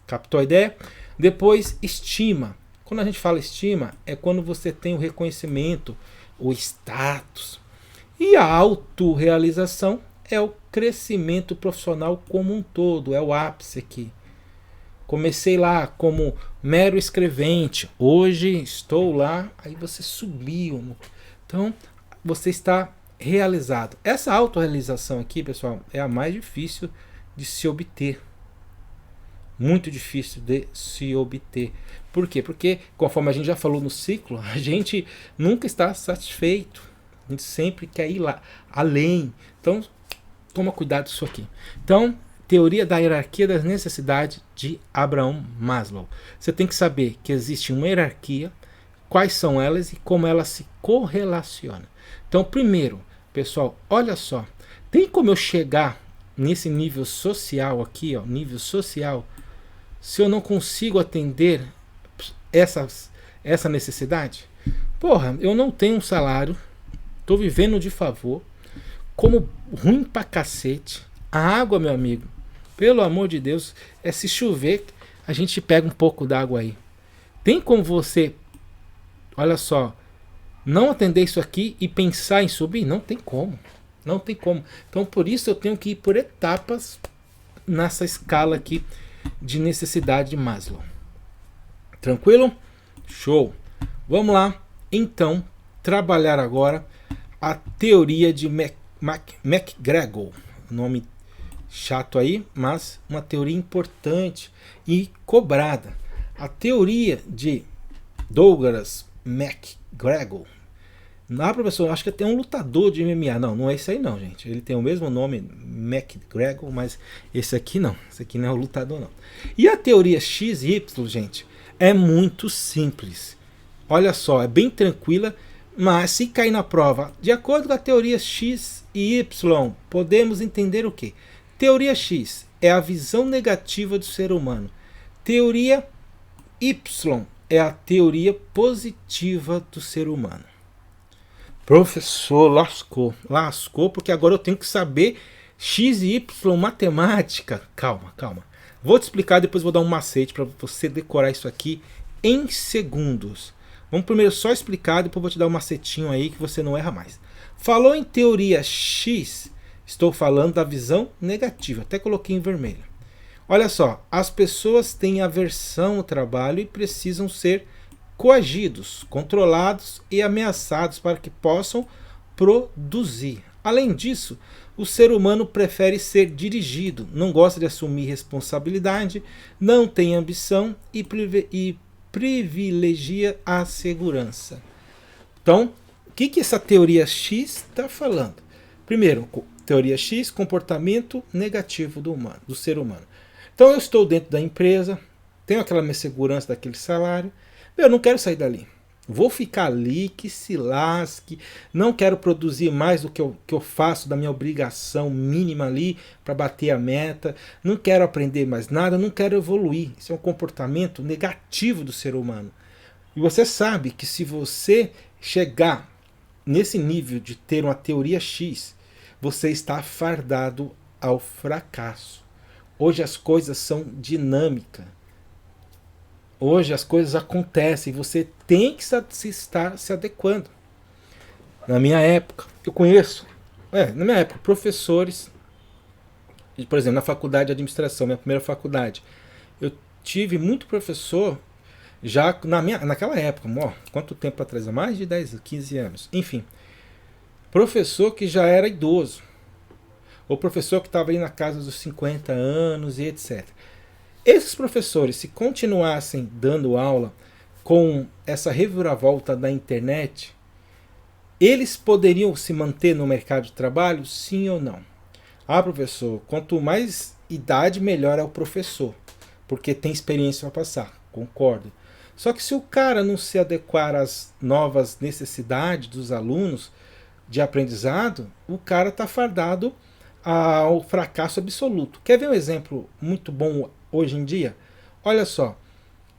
Captou a ideia? Depois, estima. Quando a gente fala estima, é quando você tem o reconhecimento, o status. E a autorrealização é o crescimento profissional como um todo, é o ápice aqui. Comecei lá como mero escrevente, hoje estou lá, aí você subiu. Então, você está realizado. Essa autorrealização aqui, pessoal, é a mais difícil de se obter. Muito difícil de se obter. Por quê? Porque, conforme a gente já falou no ciclo, a gente nunca está satisfeito. A gente sempre quer ir lá, além. Então, toma cuidado com isso aqui. Então, teoria da hierarquia das necessidades de Abraham Maslow. Você tem que saber que existe uma hierarquia, quais são elas e como elas se correlacionam. Então, primeiro, pessoal, olha só. Tem como eu chegar nesse nível social aqui, ó, nível social, se eu não consigo atender essa necessidade? Porra, eu não tenho um salário, tô vivendo de favor, como ruim pra cacete. A água, meu amigo, pelo amor de Deus, é se chover, a gente pega um pouco d'água aí. Tem como você, olha só, não atender isso aqui e pensar em subir? Não tem como. Não tem como. Então, por isso eu tenho que ir por etapas nessa escala aqui de necessidade de Maslow. Tranquilo? Show. Vamos lá, então, trabalhar agora a teoria de MacGregor. Nome chato aí, mas uma teoria importante e cobrada. A teoria de Douglas MacGregor. Não, professor, acho que tem um lutador de MMA. Não, não é esse aí não, gente. Ele tem o mesmo nome, MacGregor, mas esse aqui não. Esse aqui não é o lutador, não. E a teoria XY, gente, é muito simples. Olha só, é bem tranquila, mas se cair na prova, de acordo com a teoria X e Y, podemos entender o quê? Teoria X é a visão negativa do ser humano. Teoria Y é a teoria positiva do ser humano. Professor, lascou, porque agora eu tenho que saber X e Y, matemática. Calma. Vou te explicar, depois vou dar um macete para você decorar isso aqui em segundos. Vamos primeiro só explicar, depois vou te dar um macetinho aí que você não erra mais. Falou em teoria X, estou falando da visão negativa, até coloquei em vermelho. Olha só, as pessoas têm aversão ao trabalho e precisam ser coagidos, controlados e ameaçados para que possam produzir. Além disso, o ser humano prefere ser dirigido, não gosta de assumir responsabilidade, não tem ambição e privilegia a segurança. Então, o que essa teoria X está falando? Primeiro, teoria X, comportamento negativo do ser humano. Então, eu estou dentro da empresa, tenho aquela minha segurança daquele salário, eu não quero sair dali. Vou ficar ali, que se lasque. Não quero produzir mais do que eu faço da minha obrigação mínima ali para bater a meta. Não quero aprender mais nada, não quero evoluir. Isso é um comportamento negativo do ser humano. E você sabe que se você chegar nesse nível de ter uma teoria X, você está fardado ao fracasso. Hoje as coisas são dinâmicas. Hoje as coisas acontecem e você tem que estar se adequando. Na minha época, eu conheço, na minha época, professores, por exemplo, na faculdade de administração, minha primeira faculdade, eu tive muito professor já naquela época, quanto tempo atrás? Há mais de 10, 15 anos. Enfim, professor que já era idoso, ou professor que estava aí na casa dos 50 anos e etc. Esses professores, se continuassem dando aula com essa reviravolta da internet, eles poderiam se manter no mercado de trabalho, sim ou não? Ah, professor, quanto mais idade, melhor é o professor, porque tem experiência para passar, concordo. Só que se o cara não se adequar às novas necessidades dos alunos de aprendizado, o cara está fardado ao fracasso absoluto. Quer ver um exemplo muito bom hoje em dia? Olha só,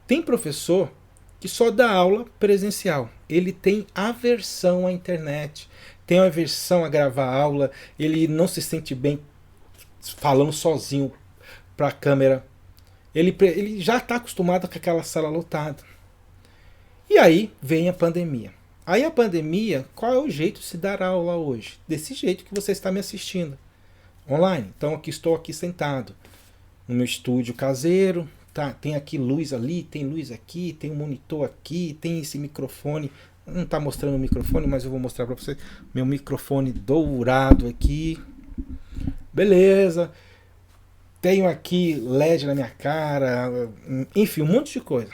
tem professor que só dá aula presencial. Ele tem aversão à internet, tem aversão a gravar aula, ele não se sente bem falando sozinho para a câmera. Ele já está acostumado com aquela sala lotada. E aí vem a pandemia. Aí a pandemia, qual é o jeito de se dar aula hoje? Desse jeito que você está me assistindo, online. Então aqui estou aqui sentado no meu estúdio caseiro, tá? Tem aqui luz ali, tem luz aqui, tem um monitor aqui, tem esse microfone. Não está mostrando o microfone, mas eu vou mostrar para você meu microfone dourado aqui. Beleza. Tenho aqui LED na minha cara, enfim, um monte de coisa.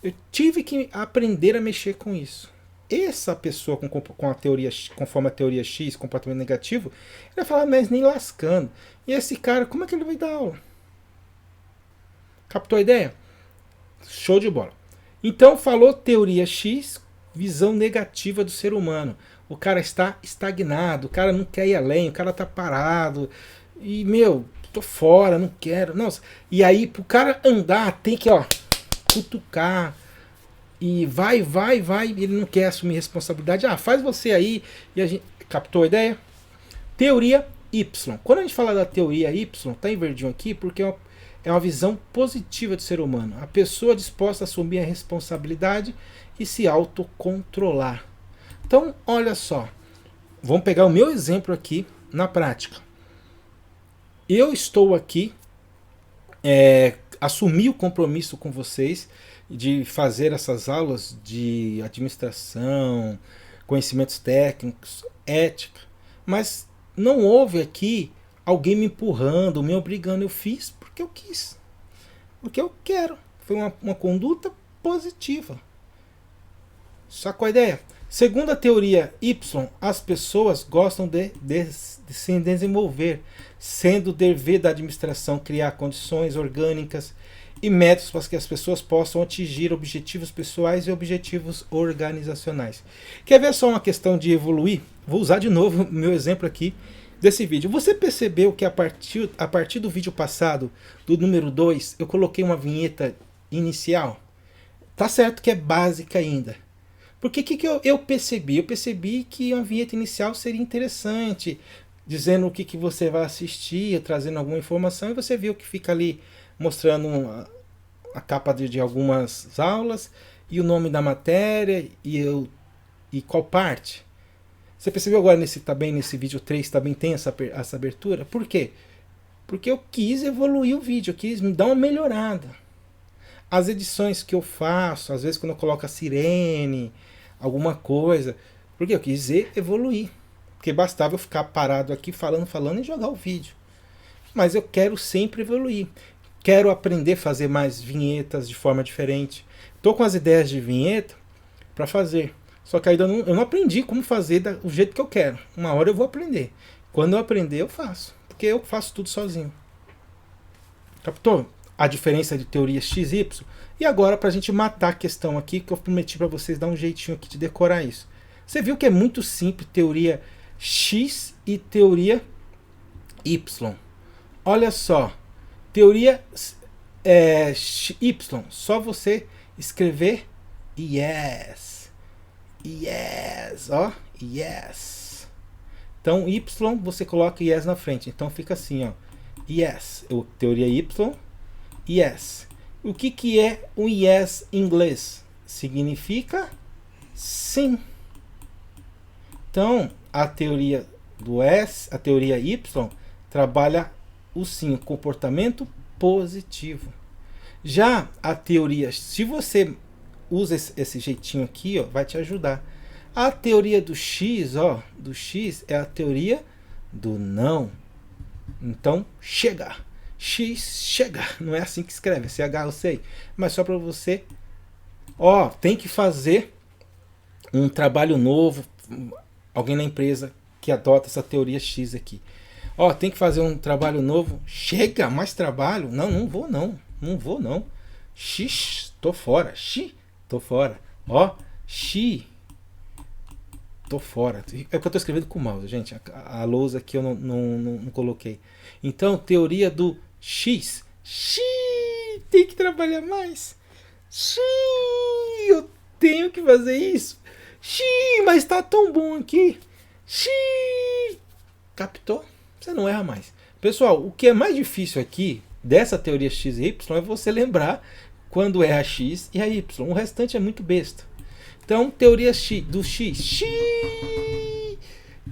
Eu tive que aprender a mexer com isso. Essa pessoa com a teoria, conforme a teoria X, comportamento negativo, ele vai falar, mas nem lascando. E esse cara, como é que ele vai dar aula? Captou a ideia? Show de bola. Então falou teoria X, visão negativa do ser humano. O cara está estagnado, o cara não quer ir além, o cara está parado. E, meu, tô fora, não quero. Nossa. E aí, pro cara andar, tem que, ó, cutucar. E vai, ele não quer assumir responsabilidade. Ah, faz você aí. E a gente. Captou a ideia? Teoria Y. Quando a gente fala da teoria Y, tá em verdinho aqui, porque é uma visão positiva do ser humano. A pessoa disposta a assumir a responsabilidade e se autocontrolar. Então, olha só. Vamos pegar o meu exemplo aqui na prática. Eu estou aqui, assumi o compromisso com vocês de fazer essas aulas de administração, conhecimentos técnicos, ética, mas não houve aqui alguém me empurrando, me obrigando. Eu fiz porque eu quis, porque eu quero. Foi uma conduta positiva. Sacou a ideia? Segundo a teoria Y, as pessoas gostam de se desenvolver, sendo o dever da administração criar condições orgânicas e métodos para que as pessoas possam atingir objetivos pessoais e objetivos organizacionais. Quer ver só uma questão de evoluir? Vou usar de novo o meu exemplo aqui desse vídeo. Você percebeu que a partir do vídeo passado, do número 2, eu coloquei uma vinheta inicial? Tá certo que é básica ainda. Porque o que eu percebi? Eu percebi que uma vinheta inicial seria interessante, dizendo o que você vai assistir, trazendo alguma informação, e você viu que fica ali mostrando a capa de algumas aulas, e o nome da matéria, e qual parte. Você percebeu agora nesse vídeo 3 também tem essa abertura? Por quê? Porque eu quis evoluir o vídeo, eu quis me dar uma melhorada. As edições que eu faço, às vezes quando eu coloco a sirene, alguma coisa, porque eu quis evoluir. Porque bastava eu ficar parado aqui falando e jogar o vídeo. Mas eu quero sempre evoluir. Quero aprender a fazer mais vinhetas de forma diferente. Estou com as ideias de vinheta para fazer. Só que ainda eu não aprendi como fazer do jeito que eu quero. Uma hora eu vou aprender. Quando eu aprender, eu faço. Porque eu faço tudo sozinho. Captou a diferença de teoria X e Y? E agora, para a gente matar a questão aqui, que eu prometi para vocês dar um jeitinho aqui de decorar isso. Você viu que é muito simples teoria X e teoria Y. Olha só. Teoria Y. Só você escrever yes. Yes. Ó. Yes. Então, Y você coloca yes na frente. Então fica assim, ó. Yes. Teoria Y. Yes. O que é um yes em inglês? Significa sim. Então, a teoria do S, a teoria Y, trabalha o sim, o comportamento positivo. Já a teoria, se você usa esse jeitinho aqui, ó, vai te ajudar. A teoria do X, ó, do X é a teoria do não. Então, chega. X, chega. Não é assim que escreve, CH eu sei. Mas só para você, ó, tem que fazer um trabalho novo. Alguém na empresa que adota essa teoria X aqui. Ó, tem que fazer um trabalho novo. Chega, mais trabalho? Não, não vou não. Não vou não. X, tô fora. X, tô fora. Ó, X, tô fora. É porque eu tô escrevendo com o mouse, gente. A lousa aqui eu não coloquei. Então, teoria do X. X, tem que trabalhar mais. X, eu tenho que fazer isso. X, mas tá tão bom aqui. X, captou? Você não erra mais. Pessoal, o que é mais difícil aqui dessa teoria X e Y é você lembrar quando é a X e a Y. O restante é muito besta. Então, teoria X, do X.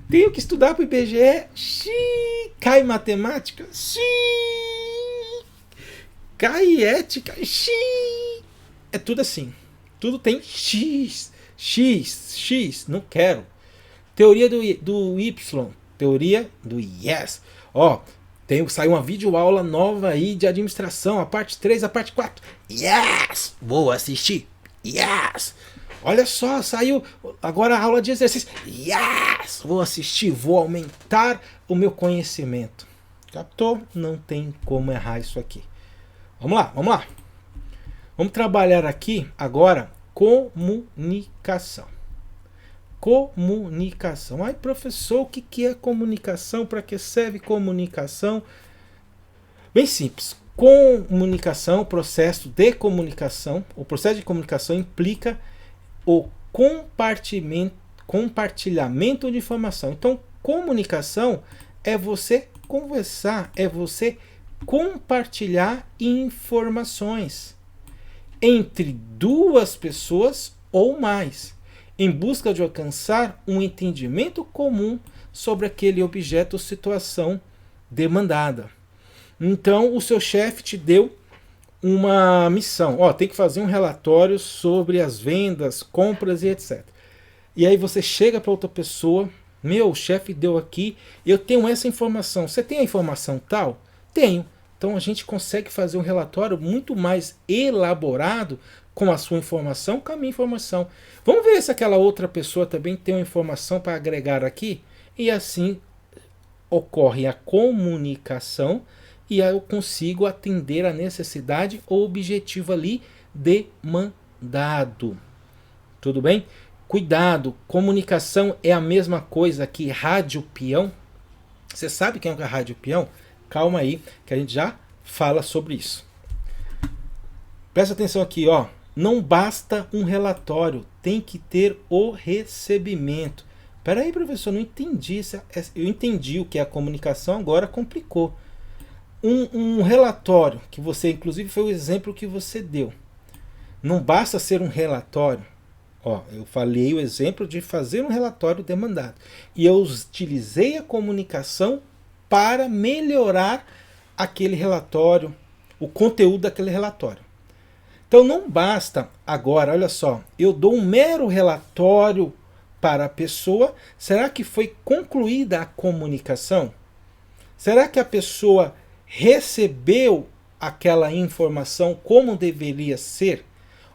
Tenho que estudar para o IBGE. Cai matemática. Cai ética. É tudo assim. Tudo tem X. Não quero. Teoria do Y. Teoria do Yes. Saiu uma videoaula nova aí de administração. A parte 3, a parte 4. Yes! Vou assistir. Yes! Olha só, saiu agora a aula de exercício. Yes! Vou assistir, vou aumentar o meu conhecimento. Captou? Não tem como errar isso aqui. Vamos lá. Vamos trabalhar aqui agora comunicação. Comunicação. Ai, professor, o que é comunicação? Para que serve comunicação? Bem simples. Comunicação, o processo de comunicação implica o compartilhamento de informação. Então, comunicação é você conversar, é você compartilhar informações entre duas pessoas ou mais, em busca de alcançar um entendimento comum sobre aquele objeto ou situação demandada. Então, o seu chefe te deu uma missão. Tem que fazer um relatório sobre as vendas, compras e etc. E aí você chega para outra pessoa, o chefe deu aqui, eu tenho essa informação. Você tem a informação tal? Tenho. Então a gente consegue fazer um relatório muito mais elaborado com a sua informação, com a minha informação. Vamos ver se aquela outra pessoa também tem uma informação para agregar aqui? E assim ocorre a comunicação e eu consigo atender a necessidade ou objetivo ali demandado. Tudo bem? Cuidado, comunicação é a mesma coisa que rádio peão. Você sabe quem é rádio peão? Calma aí, que a gente já fala sobre isso. Presta atenção aqui, não basta um relatório, tem que ter o recebimento. Peraí, professor, não entendi. Eu entendi o que é a comunicação, agora complicou. Um relatório, que você, inclusive, foi o exemplo que você deu. Não basta ser um relatório. Eu falei o exemplo de fazer um relatório demandado. E eu utilizei a comunicação para melhorar aquele relatório, o conteúdo daquele relatório. Então não basta agora, olha só, eu dou um mero relatório para a pessoa. Será que foi concluída a comunicação? Será que a pessoa recebeu aquela informação como deveria ser?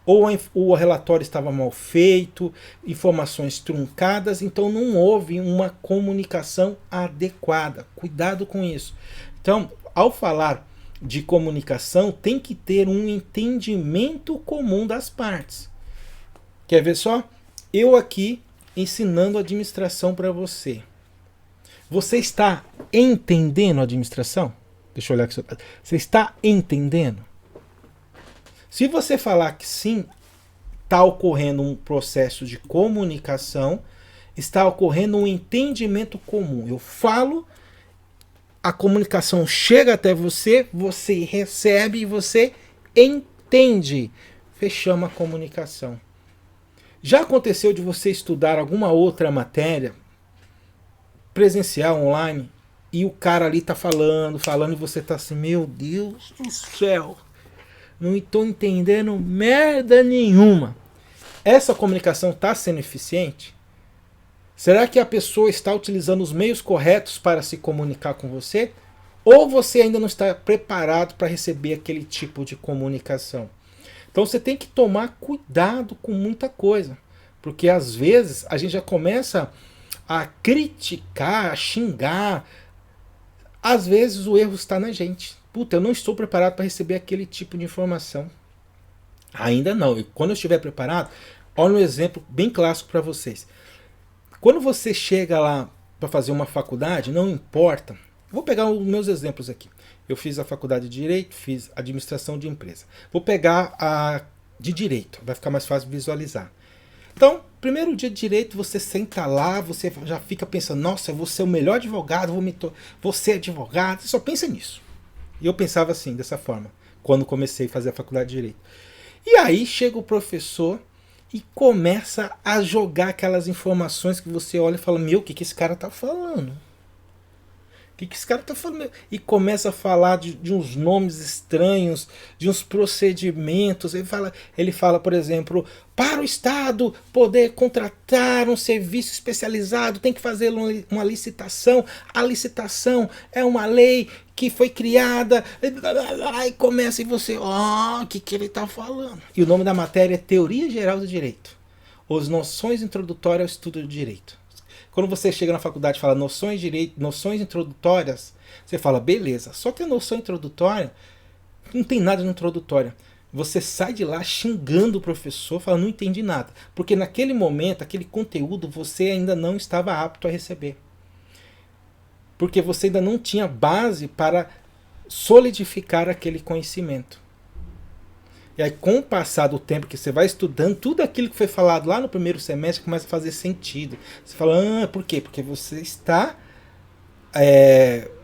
Ou o relatório estava mal feito, informações truncadas, então não houve uma comunicação adequada. Cuidado com isso. Então, ao falar de comunicação, tem que ter um entendimento comum das partes. Quer ver só? Eu aqui ensinando administração para você. Você está entendendo a administração? Deixa eu olhar aqui. Você está entendendo? Se você falar que sim, está ocorrendo um processo de comunicação, está ocorrendo um entendimento comum. Eu falo, a comunicação chega até você, você recebe e você entende. Fechamos a comunicação. Já aconteceu de você estudar alguma outra matéria, presencial, online, e o cara ali está falando, e você está assim, meu Deus do céu, não estou entendendo merda nenhuma. Essa comunicação está sendo eficiente? Será que a pessoa está utilizando os meios corretos para se comunicar com você? Ou você ainda não está preparado para receber aquele tipo de comunicação? Então você tem que tomar cuidado com muita coisa. Porque às vezes a gente já começa a criticar, a xingar. Às vezes o erro está na gente. Eu não estou preparado para receber aquele tipo de informação. Ainda não. E quando eu estiver preparado, olha um exemplo bem clássico para vocês. Quando você chega lá para fazer uma faculdade, não importa. Vou pegar os meus exemplos aqui. Eu fiz a faculdade de Direito, fiz administração de empresa. Vou pegar a de Direito, vai ficar mais fácil visualizar. Então, primeiro dia de Direito, você senta lá, você já fica pensando, nossa, eu vou ser o melhor advogado, vou ser advogado, você só pensa nisso. E eu pensava assim, dessa forma, quando comecei a fazer a faculdade de Direito. E aí chega o professor e começa a jogar aquelas informações que você olha e fala, meu, o que esse cara tá falando? O que esse cara tá falando? E começa a falar de uns nomes estranhos, de uns procedimentos. Ele fala, por exemplo, para o Estado poder contratar um serviço especializado, tem que fazer uma licitação. A licitação é uma lei que foi criada. E começa e você, o que ele tá falando? E o nome da matéria é Teoria Geral do Direito. As noções introdutórias ao estudo do direito. Quando você chega na faculdade e fala noções de direito, noções introdutórias, você fala, beleza, só que a noção introdutória não tem nada de introdutória. Você sai de lá xingando o professor, fala, não entendi nada. Porque naquele momento, aquele conteúdo, você ainda não estava apto a receber. Porque você ainda não tinha base para solidificar aquele conhecimento. E aí, com o passar do tempo que você vai estudando, tudo aquilo que foi falado lá no primeiro semestre começa a fazer sentido. Você fala, por quê? Porque você está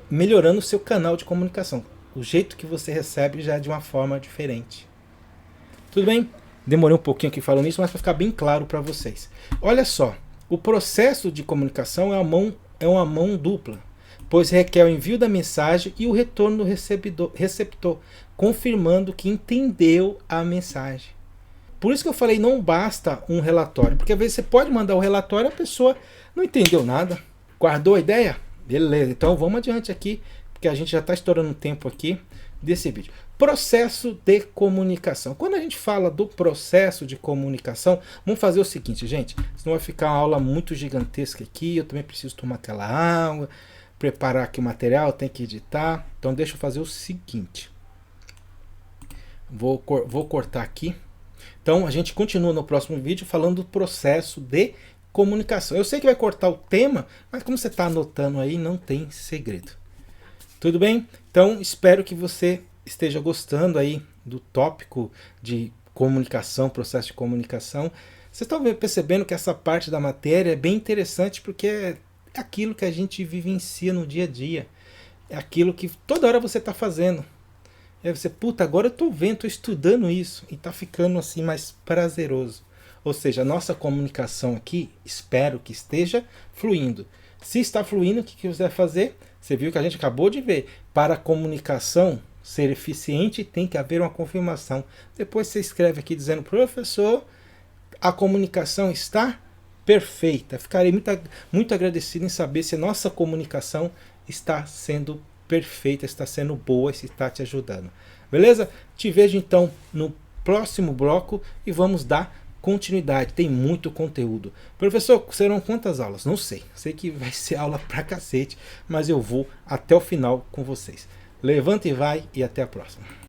melhorando o seu canal de comunicação. O jeito que você recebe já é de uma forma diferente. Tudo bem? Demorei um pouquinho aqui falando isso, mas para ficar bem claro para vocês. Olha só, o processo de comunicação é uma mão dupla, pois requer o envio da mensagem e o retorno do receptor, confirmando que entendeu a mensagem. Por isso que eu falei, não basta um relatório, porque às vezes você pode mandar o relatório e a pessoa não entendeu nada. Guardou a ideia? Beleza, então vamos adiante aqui, porque a gente já está estourando o tempo aqui desse vídeo. Processo de comunicação. Quando a gente fala do processo de comunicação, vamos fazer o seguinte, gente, senão vai ficar uma aula muito gigantesca aqui, eu também preciso tomar aquela água, preparar aqui o material, tem que editar. Então deixa eu fazer o seguinte. Vou cortar aqui. Então a gente continua no próximo vídeo falando do processo de comunicação. Eu sei que vai cortar o tema, mas como você está anotando aí, não tem segredo. Tudo bem? Então espero que você esteja gostando aí do tópico de comunicação, processo de comunicação. Vocês estão percebendo que essa parte da matéria é bem interessante porque é aquilo que a gente vivencia no dia a dia. É aquilo que toda hora você está fazendo. E aí você, agora eu estou vendo, estou estudando isso. E está ficando assim mais prazeroso. Ou seja, a nossa comunicação aqui, espero que esteja fluindo. Se está fluindo, o que você vai fazer? Você viu que a gente acabou de ver. Para a comunicação ser eficiente, tem que haver uma confirmação. Depois você escreve aqui dizendo, professor, a comunicação está perfeita. Ficarei muito agradecido em saber se a nossa comunicação está sendo perfeita, está sendo boa, se está te ajudando. Beleza? Te vejo então no próximo bloco e vamos dar continuidade. Tem muito conteúdo. Professor, serão quantas aulas? Não sei. Sei que vai ser aula pra cacete, mas eu vou até o final com vocês. Levanta e vai e até a próxima.